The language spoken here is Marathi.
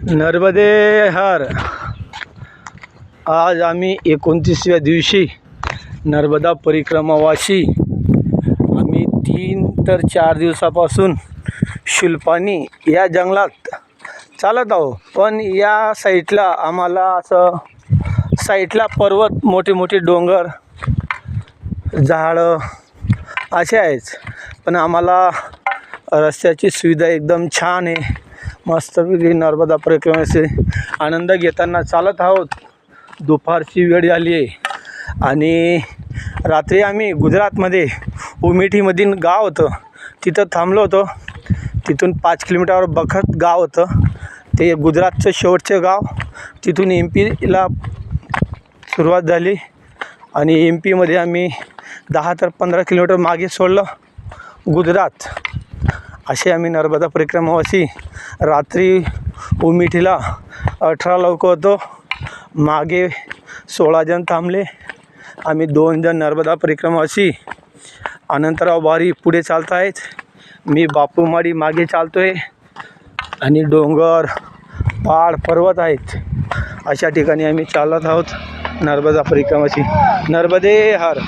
नर्मदे हर. आज आम्ही 29व्या दिवशी नर्मदा परिक्रमावासी आम्ही 3 ते 4 दिवसापासून शुल्पानी या जंगलात चालत आहो. पण या साईडला आम्हाला असं साईडला पर्वत, मोठे मोठे डोंगर, झाडं असे आहेत. पण आम्हाला रस्त्याची सुविधा एकदम छान आहे. मस्तपैकी नर्मदा परिक्रमेचे आनंद घेताना चालत आहोत. दुपारची वेळ झाली आहे आणि रात्री आम्ही गुजरातमध्ये उमेठीमधील गाव होतं तिथं थांबलो होतो. तिथून 5 किलोमीटरवर बखत गाव होतं. ते गुजरातचं शेवटचं गाव. तिथून MP ला सुरुवात झाली आणि MP मध्ये आम्ही 10 ते 15 किलोमीटर मागे सोडलं गुजरात. असे आम्ही नर्मदा परिक्रमावासी रात्री उमेठीला 18 लोक होतो. मागे 16 जण थांबले. आम्ही 2 जण नर्मदा परिक्रमावासी. अनंतराव बारी पुढे चालत आहेत. मी बापूमाडी मागे चालतो आहे आणि डोंगर, पहाड, पर्वत आहेत. अशा ठिकाणी आम्ही चालत आहोत नर्मदा परिक्रमावासी. नर्मदे हर.